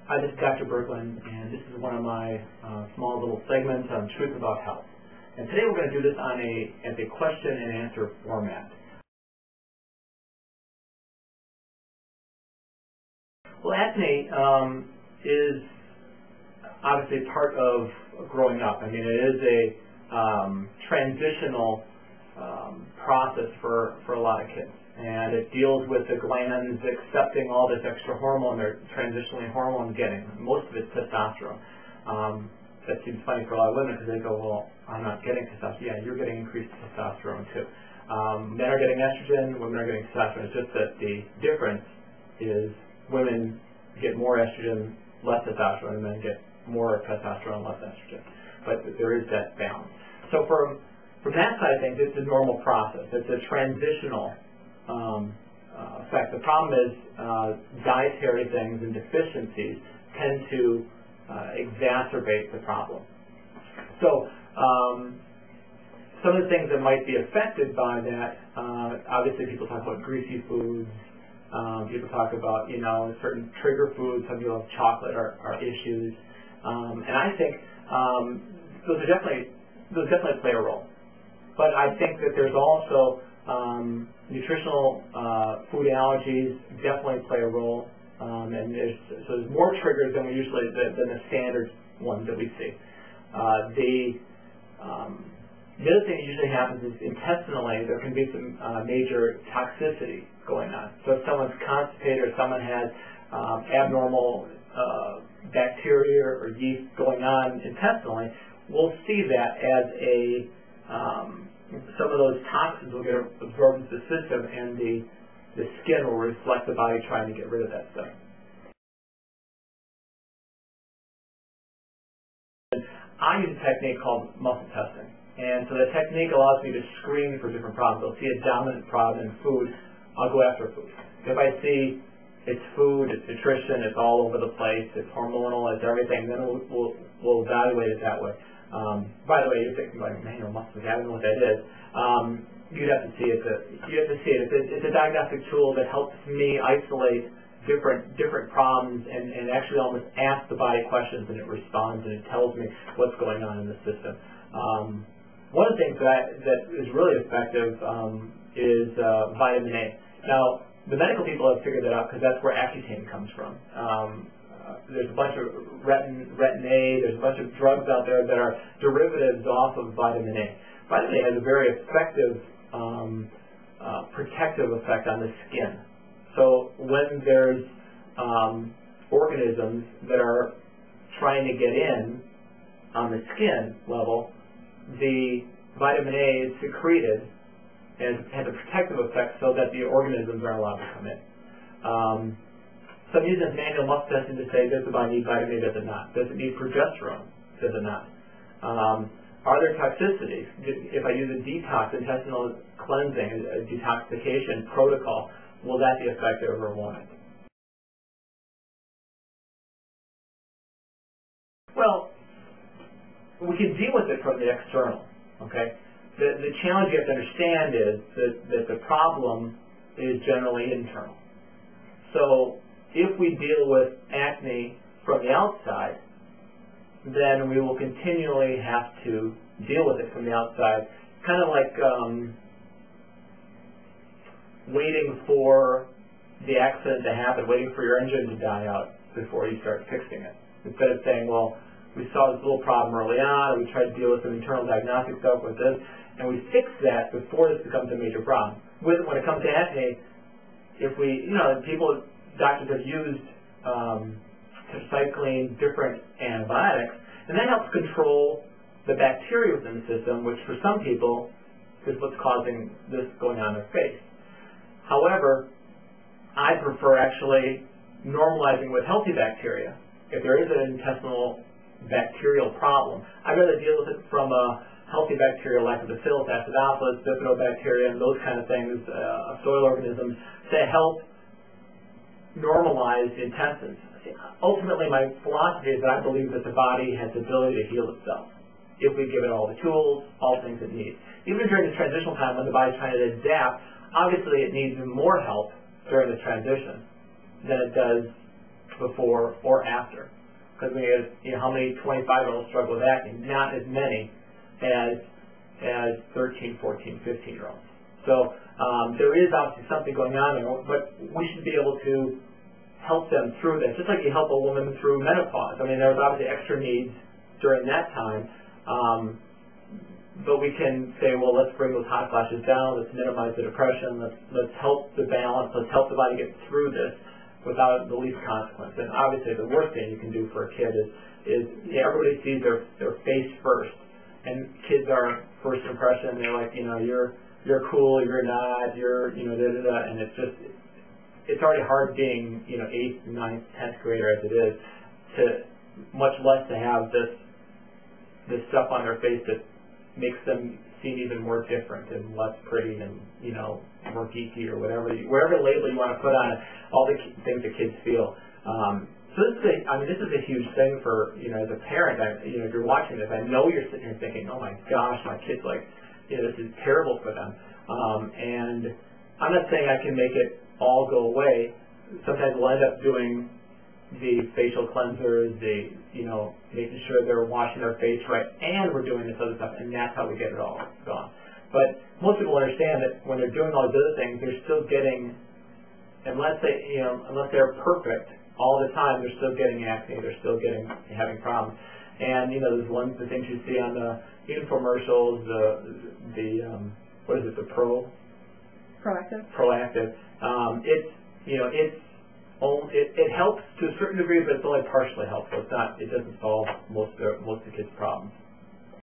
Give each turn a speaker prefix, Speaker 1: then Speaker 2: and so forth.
Speaker 1: Hi, this is Dr. Berglund, and this is one of my small little segments on Truth About Health. And today we're going to do this as a question and answer format. Well, acne is obviously part of growing up. I mean, it is a transitional process for a lot of kids. And it deals with the glands accepting all this extra hormone they're transitionally hormone getting. Most of it's testosterone. That seems funny for a lot of women because they go, well, I'm not getting testosterone. Yeah, you're getting increased testosterone too. Men are getting estrogen, women are getting testosterone. It's just that the difference is women get more estrogen, less testosterone, and men get more testosterone, less estrogen. But there is that balance. So from that side of things, it's a normal process. It's a transitional effect. The problem is dietary things and deficiencies tend to exacerbate the problem. So some of the things that might be affected by that, obviously people talk about greasy foods. People talk about, certain trigger foods. Some people have chocolate are issues. And I think those definitely play a role. But I think that there's also nutritional food allergies definitely play a role, and there's more triggers than the standard ones that we see. The other thing that usually happens is intestinally there can be some major toxicity going on. So if someone's constipated or someone has abnormal bacteria or yeast going on intestinally, we'll see that as some of those toxins will get absorbed into the system, and the skin will reflect the body trying to get rid of that stuff. I use a technique called muscle testing. And so the technique allows me to screen for different problems. I'll see a dominant problem in food, I'll go after food. If I see it's food, it's nutrition, it's all over the place, it's hormonal, it's everything, then we'll evaluate it that way. By the way, you're thinking like manual muscle, I don't know what that is. You'd have to see it. It's a diagnostic tool that helps me isolate different problems and actually almost ask the body questions, and it responds and it tells me what's going on in the system. One of the things that is really effective is vitamin A. Now, the medical people have figured that out because that's where Accutane comes from. There's a bunch of retin A, there's a bunch of drugs out there that are derivatives off of vitamin A. Vitamin A has a very effective protective effect on the skin. So when there's organisms that are trying to get in on the skin level, the vitamin A is secreted and has a protective effect so that the organisms aren't allowed to come in. So I'm using manual muscle testing to say, does the body need vitamin A, does it not? Does it need progesterone, does it not? Are there toxicities? If I use a detox, intestinal cleansing, a detoxification protocol, will that be effective or won't it? Well, we can deal with it from the external, okay? The challenge you have to understand is that the problem is generally internal. So if we deal with acne from the outside, then we will continually have to deal with it from the outside, kind of like waiting for the accident to happen, waiting for your engine to die out before you start fixing it. Instead of saying, well, we saw this little problem early on, we tried to deal with some internal diagnostic stuff with this, and we fix that before this becomes a major problem. When it comes to acne, if we, doctors have used tetracycline, different antibiotics, and that helps control the bacteria within the system, which for some people is what's causing this going on in their face. However, I prefer actually normalizing with healthy bacteria. If there is an intestinal bacterial problem, I'd rather deal with it from a healthy bacteria like Lactobacillus acidophilus, bifidobacteria, and those kind of things, soil organisms, to help normalize the intestines. Ultimately, my philosophy is that I believe that the body has the ability to heal itself if we give it all the tools, all the things it needs. Even during the transitional time when the body's trying to adapt, obviously it needs more help during the transition than it does before or after. Because we have, how many 25-year-olds struggle with acne? Not as many as 13, 14, 15-year-olds. So there is obviously something going on there, but we should be able to help them through this, just like you help a woman through menopause. I mean, there's obviously extra needs during that time, but we can say, well, let's bring those hot flashes down, let's minimize the depression, let's help the balance, let's help the body get through this without the least consequence. And obviously the worst thing you can do for a kid is everybody sees their face first, and kids are first impression, they're like, you're cool, you're not, you're, da-da-da, and it's already hard being, 8th, 9th, 10th grader as it is, to much less to have this stuff on their face that makes them seem even more different and less pretty and, more geeky or whatever label you want to put on it, all the things that kids feel. So this is a huge thing for, as a parent, if you're watching this, I know you're sitting here thinking, oh my gosh, my kid's like, this is terrible for them. And I'm not saying I can make it all go away. Sometimes we'll end up doing the facial cleansers, making sure they're washing their face right, and we're doing this other stuff, and that's how we get it all gone. But most people understand that when they're doing all these other things, they're still getting, unless they're perfect all the time, they're still getting acne, they're still having problems. And there's the things you see on the infomercials, what is it, the Proactive. It helps to a certain degree, but it's only partially helpful. It doesn't solve most of the kids' problems.